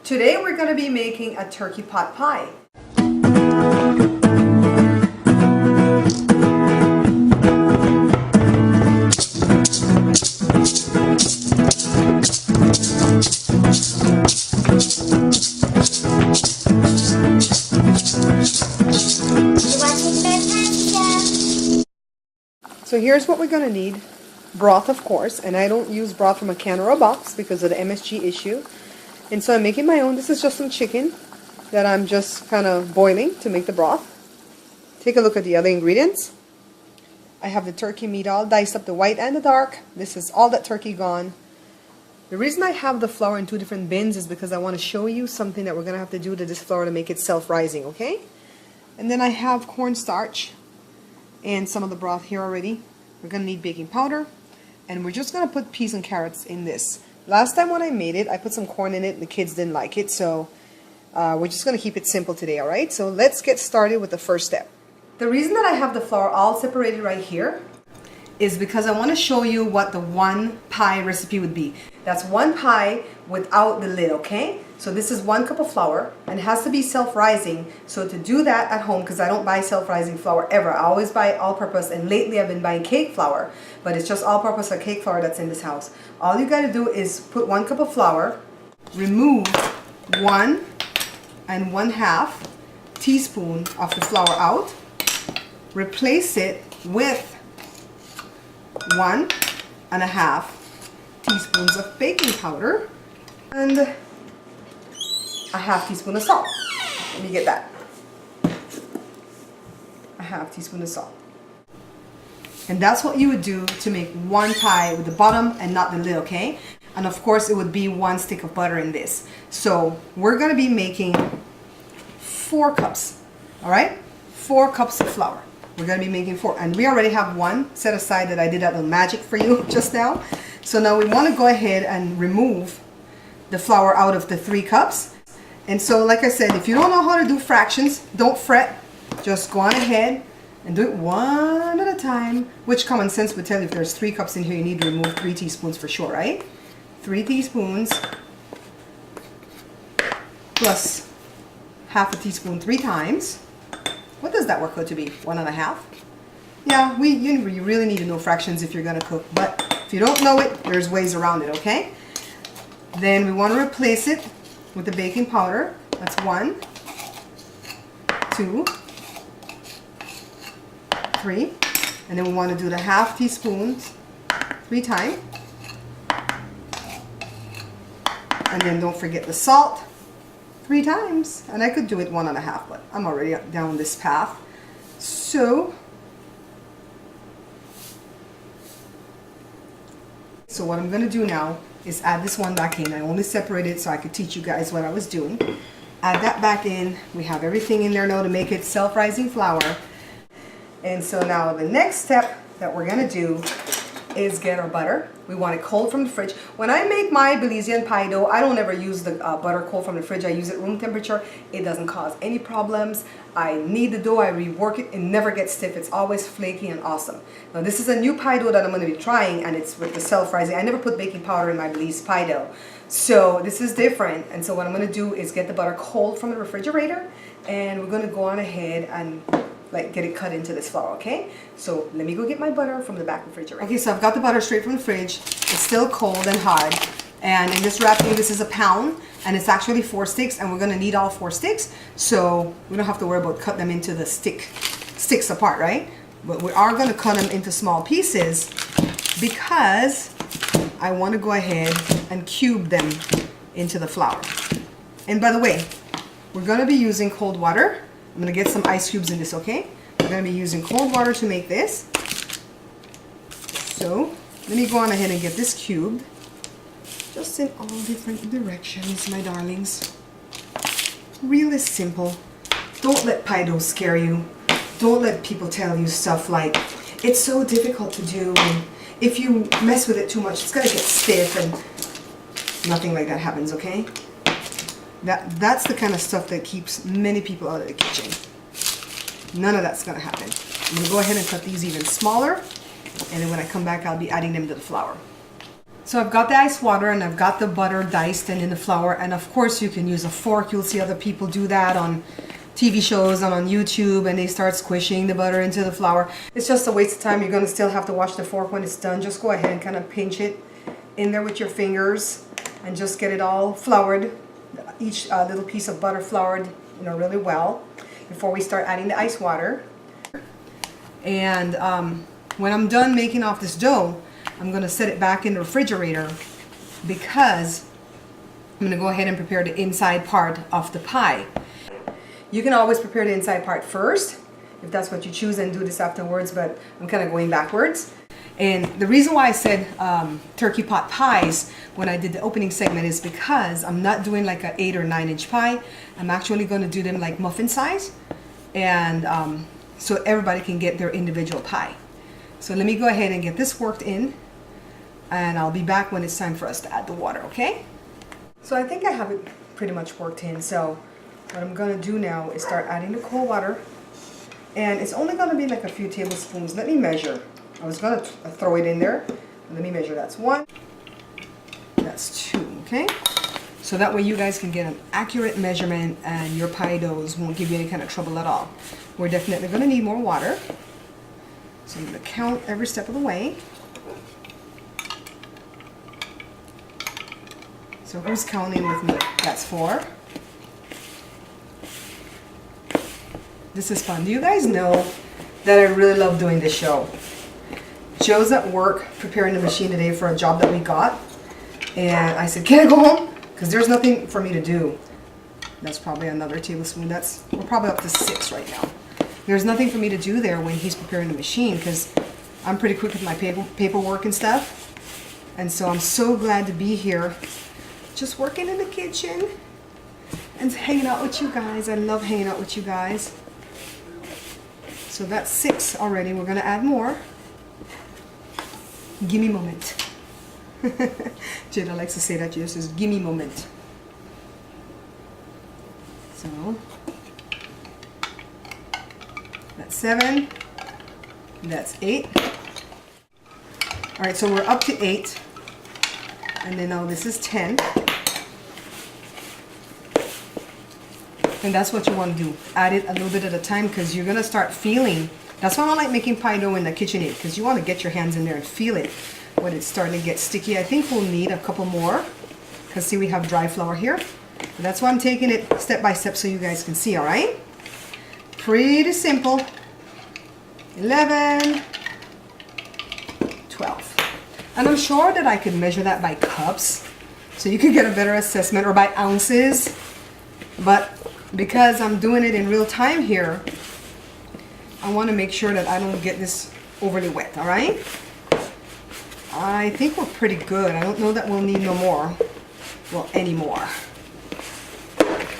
Today we're going to be making a turkey pot pie. So here's what we're going to need. Broth, of course, and I don't use broth from a can or a box because of the MSG issue. And so I'm making my own. This is just some chicken that I'm just kind of boiling to make the broth. Take a look at the other ingredients. I have the turkey meat all diced up, the white and the dark. This is all that turkey gone. The reason I have the flour in two different bins is because I want to show you something that we're going to have to do to this flour to make it self-rising, okay? And then I have cornstarch and some of the broth here already. We're going to need baking powder. And we're just going to put peas and carrots in this. Last time when I made it, I put some corn in it and the kids didn't like it. So we're just going to keep it simple today, alright? So let's get started with the first step. The reason that I have the flour all separated right here is because I want to show you what the one pie recipe would be. That's one pie without the lid, okay? So this is 1 cup of flour and it has to be self-rising. So to do that at home, because I don't buy self-rising flour ever, I always buy all-purpose, and lately I've been buying cake flour, but it's just all-purpose or cake flour that's in this house. All you got to do is put 1 cup of flour, remove 1 1/2 teaspoon of the flour out, replace it with 1 1/2 teaspoons of baking powder and a 1/2 teaspoon of salt. Let me get that. A 1/2 teaspoon of salt. And that's what you would do to make one pie with the bottom and not the lid, okay? And of course it would be 1 stick of butter in this. So we're going to be making 4 cups, all right? 4 cups of flour. We're going to be making 4. And we already have 1 set aside that I did that little magic for you just now. So now we want to go ahead and remove the flour out of the 3 cups. And so like I said, if you don't know how to do fractions, don't fret. Just go on ahead and do it one at a time. Which common sense would tell you if there's 3 cups in here, you need to remove 3 teaspoons for sure, right? 3 teaspoons plus 1/2 teaspoon 3 times. What does that work out to be? 1 1/2? Yeah, you really need to know fractions if you're going to cook. But if you don't know it, there's ways around it, okay? Then we want to replace it with the baking powder. That's 1, 2, 3. And then we want to do the 1/2 teaspoon 3 times. And then don't forget the salt 3 times. And I could do it 1 1/2, but I'm already down this path. So what I'm going to do now is add this one back in. I only separated it so I could teach you guys what I was doing. Add that back in. We have everything in there now to make it self-rising flour. And so now the next step that we're going to do is get our butter. We want it cold from the fridge. When I make my Belizean pie dough, I don't ever use the butter cold from the fridge. I use it room temperature. It doesn't cause any problems. I knead the dough, I rework it, it never gets stiff. It's always flaky and awesome. Now this is a new pie dough that I'm going to be trying, and it's with the self-rising. I never put baking powder in my Belize pie dough. So this is different, and so what I'm going to do is get the butter cold from the refrigerator, and we're going to go on ahead and get it cut into this flour, okay? So let me go get my butter from the back refrigerator. Okay, so I've got the butter straight from the fridge. It's still cold and hard. And in this wrapping, this is a pound, and it's actually 4 sticks, and we're gonna need all 4 sticks. So we don't have to worry about cutting them into the sticks apart, right? But we are gonna cut them into small pieces because I wanna go ahead and cube them into the flour. And by the way, we're gonna be using cold water. I'm going to get some ice cubes in this, okay? We're going to be using cold water to make this. So, let me go on ahead and get this cubed. Just in all different directions, my darlings. Really simple. Don't let pie dough scare you. Don't let people tell you stuff like, it's so difficult to do, and if you mess with it too much, it's going to get stiff, and nothing like that happens, okay? That's the kind of stuff that keeps many people out of the kitchen. None of that's going to happen. I'm going to go ahead and cut these even smaller, and then when I come back, I'll be adding them to the flour. So I've got the ice water and I've got the butter diced and in the flour, and of course you can use a fork. You'll see other people do that on TV shows and on YouTube, and they start squishing the butter into the flour. It's just a waste of time. You're going to still have to wash the fork when it's done. Just go ahead and kind of pinch it in there with your fingers and just get it all floured, each little piece of butter floured, you know, really well before we start adding the ice water. And when I'm done making off this dough, I'm going to set it back in the refrigerator because I'm going to go ahead and prepare the inside part of the pie. You can always prepare the inside part first if that's what you choose and do this afterwards, but I'm kind of going backwards. And the reason why I said turkey pot pies when I did the opening segment is because I'm not doing like an 8 or 9 inch pie. I'm actually going to do them like muffin size, and so everybody can get their individual pie. So let me go ahead and get this worked in, and I'll be back when it's time for us to add the water, okay? So I think I have it pretty much worked in. So what I'm going to do now is start adding the cold water, and it's only going to be like a few tablespoons. Let me measure. I was going to throw it in there. Let me measure. That's 1. That's 2, okay? So that way you guys can get an accurate measurement and your pie doughs won't give you any kind of trouble at all. We're definitely going to need more water. So I'm going to count every step of the way. So who's counting with me? That's 4. This is fun. Do you guys know that I really love doing this show? Joe's at work preparing the machine today for a job that we got. And I said, can I go home? Because there's nothing for me to do. That's probably another tablespoon. We're probably up to 6 right now. There's nothing for me to do there when he's preparing the machine because I'm pretty quick with my paperwork and stuff. And so I'm so glad to be here just working in the kitchen and hanging out with you guys. I love hanging out with you guys. So that's 6 already. We're going to add more. Gimme moment. Jada likes to say that. She says, gimme moment. So that's 7. That's 8. All right, so we're up to 8. And then now this is 10. And that's what you want to do. Add it a little bit at a time because you're going to start feeling. That's why I like making pie dough in the KitchenAid, because you want to get your hands in there and feel it when it's starting to get sticky. I think we'll need a couple more because see, we have dry flour here. But that's why I'm taking it step by step so you guys can see, all right? Pretty simple. 11, 12. And I'm sure that I could measure that by cups so you could get a better assessment, or by ounces. But because I'm doing it in real time here, I want to make sure that I don't get this overly wet, all right? I think we're pretty good. I don't know that we'll need no more. Well, any more.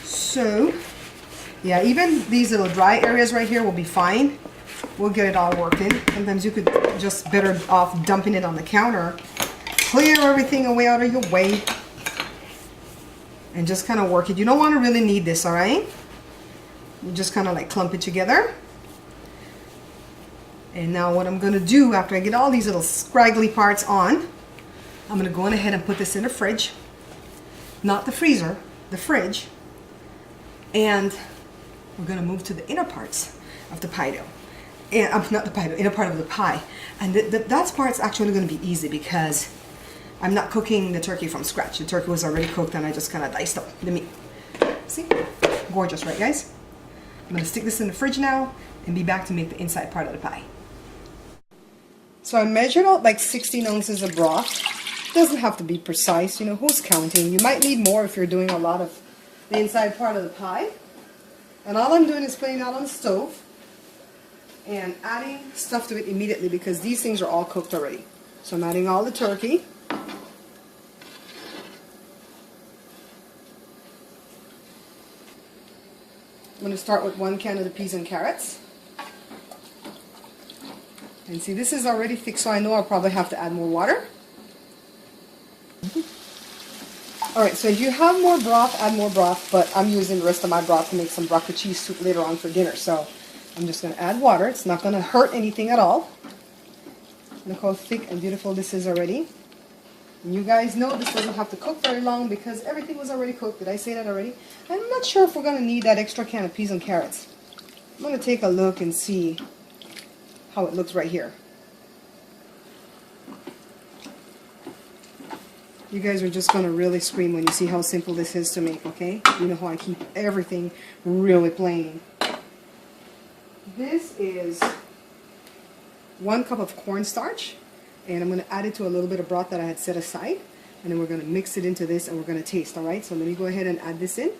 So, yeah, even these little dry areas right here will be fine. We'll get it all working. Sometimes you could just better off dumping it on the counter. Clear everything away out of your way. And just kind of work it. You don't want to really need this, all right? You just kind of like clump it together. And now what I'm going to do after I get all these little scraggly parts on, I'm going to go on ahead and put this in the fridge. Not the freezer, the fridge. And we're going to move to the inner parts of the pie dough. And not the pie dough, inner part of the pie. And that part's actually going to be easy because I'm not cooking the turkey from scratch. The turkey was already cooked and I just kind of diced up the meat. See? Gorgeous, right guys? I'm going to stick this in the fridge now and be back to make the inside part of the pie. So I measured out like 16 ounces of broth. It doesn't have to be precise, you know, who's counting? You might need more if you're doing a lot of the inside part of the pie. And all I'm doing is putting it out on the stove and adding stuff to it immediately because these things are all cooked already. So I'm adding all the turkey. I'm going to start with 1 can of the peas and carrots. And see, this is already thick, so I know I'll probably have to add more water. Alright, so if you have more broth, add more broth, but I'm using the rest of my broth to make some broccoli cheese soup later on for dinner. So I'm just going to add water. It's not going to hurt anything at all. Look how thick and beautiful this is already. And you guys know this doesn't have to cook very long because everything was already cooked. Did I say that already? I'm not sure if we're going to need that extra can of peas and carrots. I'm going to take a look and see how it looks right here. You guys are just going to really scream when you see how simple this is to make, okay? You know how I keep everything really plain. This is 1 cup of cornstarch, and I'm going to add it to a little bit of broth that I had set aside, and then we're going to mix it into this and we're going to taste, alright? So let me go ahead and add this in.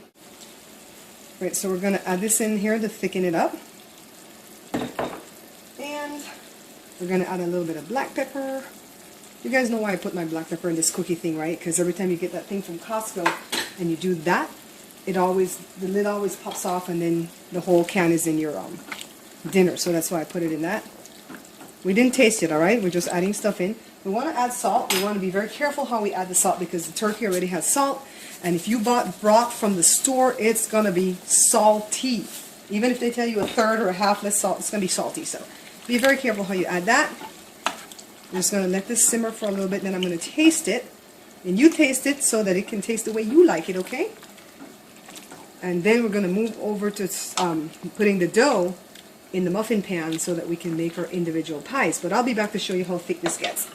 Right, so we're going to add this in here to thicken it up. And we're going to add a little bit of black pepper. You guys know why I put my black pepper in this cookie thing, right? Because every time you get that thing from Costco and you do that, the lid always pops off and then the whole can is in your dinner. So that's why I put it in that. We didn't taste it, alright? We're just adding stuff in. We want to add salt. We want to be very careful how we add the salt because the turkey already has salt. And if you bought broth from the store, it's going to be salty. Even if they tell you a third or a half less salt, it's going to be salty. So be very careful how you add that. I'm just going to let this simmer for a little bit, and then I'm going to taste it. And you taste it so that it can taste the way you like it, okay? And then we're going to move over to putting the dough in the muffin pan so that we can make our individual pies. But I'll be back to show you how thick this gets.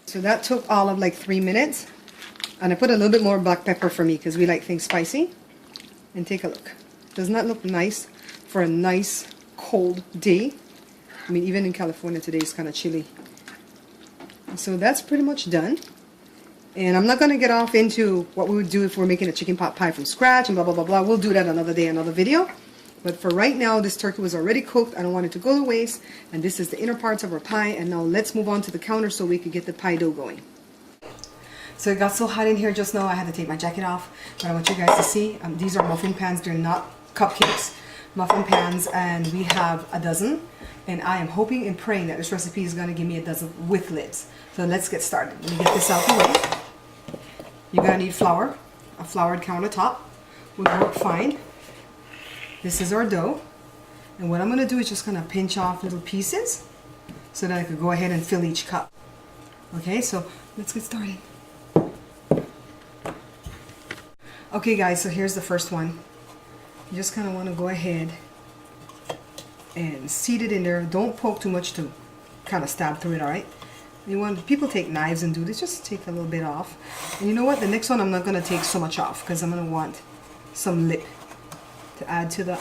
So that took all of like 3 minutes. And I put a little bit more black pepper for me because we like things spicy. And take a look. Doesn't that look nice for a nice cold day? I mean, even in California today it's kind of chilly. So that's pretty much done. And I'm not going to get off into what we would do if we're making a chicken pot pie from scratch and blah, blah, blah, blah. We'll do that another day, another video. But for right now, this turkey was already cooked. I don't want it to go to waste. And this is the inner parts of our pie. And now let's move on to the counter so we can get the pie dough going. So it got so hot in here just now, I had to take my jacket off. But I want you guys to see, these are muffin pans. They're not cupcakes. Muffin pans, and we have a dozen. And I am hoping and praying that this recipe is going to give me a dozen with lids. So let's get started. Let me get this out the way. You're going to need flour. A floured countertop would work fine. This is our dough. And what I'm going to do is just going to pinch off little pieces so that I could go ahead and fill each cup. Okay, so let's get started. Okay guys, so here's the first one. You just kind of want to go ahead and seed it in there. Don't poke too much to kind of stab through it, alright? People take knives and do this, just take a little bit off. And you know what, the next one I'm not going to take so much off because I'm going to want some lip to add to the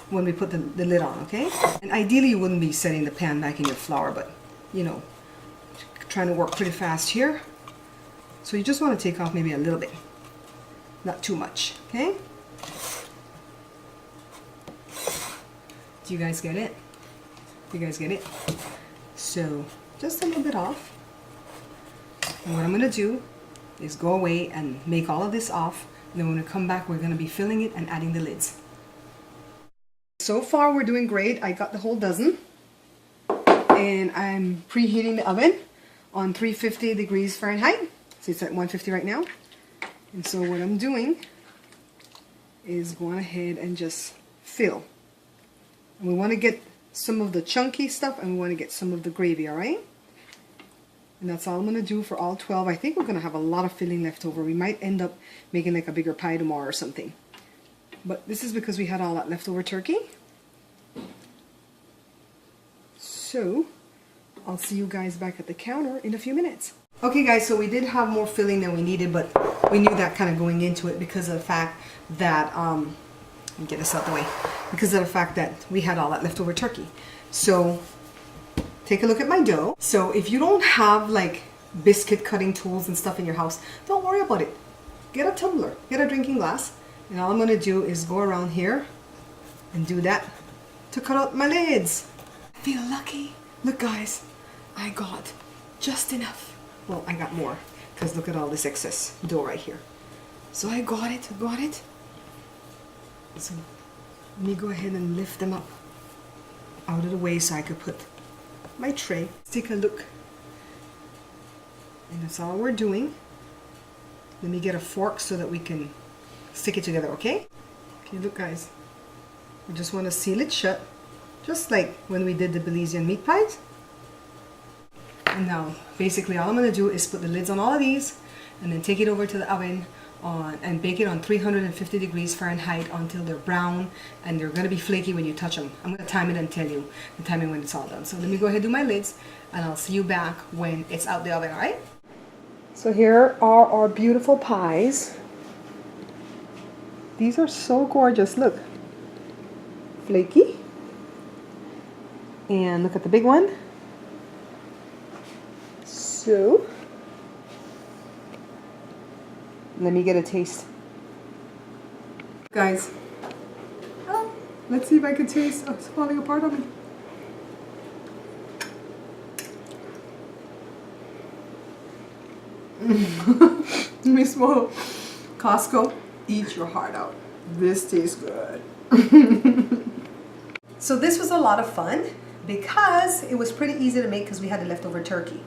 when we put the lid on, okay? And ideally you wouldn't be setting the pan back in your flour, but you know, trying to work pretty fast here. So you just want to take off maybe a little bit, not too much, okay? Do you guys get it? Do you guys get it? So just a little bit off. And what I'm going to do is go away and make all of this off. And then when we come back, we're going to be filling it and adding the lids. So far, we're doing great. I got the whole dozen. And I'm preheating the oven on 350 degrees Fahrenheit. So it's at 150 right now. And so what I'm doing is going ahead and just fill. And we want to get some of the chunky stuff and we want to get some of the gravy, alright? And that's all I'm going to do for all 12. I think we're going to have a lot of filling left over. We might end up making like a bigger pie tomorrow or something. But this is because we had all that leftover turkey. So I'll see you guys back at the counter in a few minutes. Okay guys, so we did have more filling than we needed, but we knew that kind of going into it because of the fact that, let me get this out the way, because of the fact that we had all that leftover turkey. So take a look at my dough. So if you don't have like biscuit cutting tools and stuff in your house, don't worry about it. Get a tumbler, get a drinking glass, and all I'm going to do is go around here and do that to cut out my lids. I feel lucky. Look guys, I got just enough. Well, I got more because look at all this excess dough right here. So I got it. So let me go ahead and lift them up out of the way so I could put my tray. Let's take a look. And that's all we're doing. Let me get a fork so that we can stick it together, okay? Okay, look guys. We just want to seal it shut, just like when we did the Belizean meat pies. Now, basically all I'm going to do is put the lids on all of these and then take it over to the oven and bake it on 350 degrees Fahrenheit until they're brown, and they're going to be flaky when you touch them. I'm going to time it and tell you the timing when it's all done. So let me go ahead and do my lids, and I'll see you back when it's out the oven, alright? So here are our beautiful pies. These are so gorgeous, look. Flaky. And look at the big one. So, let me get a taste. Guys, let's see if I can taste. Oh, it's falling apart on me. Let me smell. Costco, eat your heart out. This tastes good. So this was a lot of fun because it was pretty easy to make because we had the leftover turkey.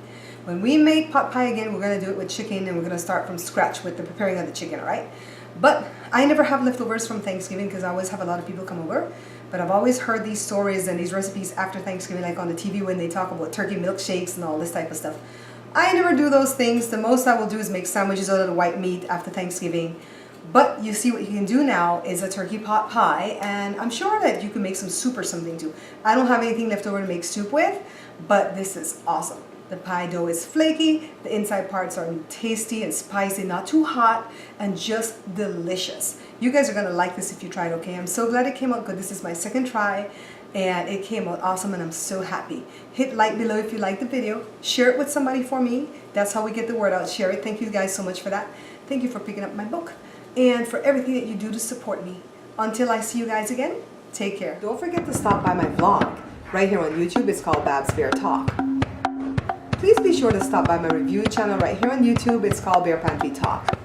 When we make pot pie again, we're going to do it with chicken, and we're going to start from scratch with the preparing of the chicken, alright? But I never have leftovers from Thanksgiving because I always have a lot of people come over. But I've always heard these stories and these recipes after Thanksgiving, like on the TV when they talk about turkey milkshakes and all this type of stuff. I never do those things. The most I will do is make sandwiches out of the white meat after Thanksgiving. But you see what you can do now is a turkey pot pie, and I'm sure that you can make some soup or something too. I don't have anything left over to make soup with, but this is awesome. The pie dough is flaky, the inside parts are tasty and spicy, not too hot, and just delicious. You guys are going to like this if you try it, okay? I'm so glad it came out good. This is my second try, and it came out awesome, and I'm so happy. Hit like below if you liked the video. Share it with somebody for me. That's how we get the word out. Share it. Thank you guys so much for that. Thank you for picking up my book and for everything that you do to support me. Until I see you guys again, take care. Don't forget to stop by my vlog right here on YouTube. It's called Babs Bear Talk. Please be sure to stop by my review channel right here on YouTube. It's called Bear Pantry Talk.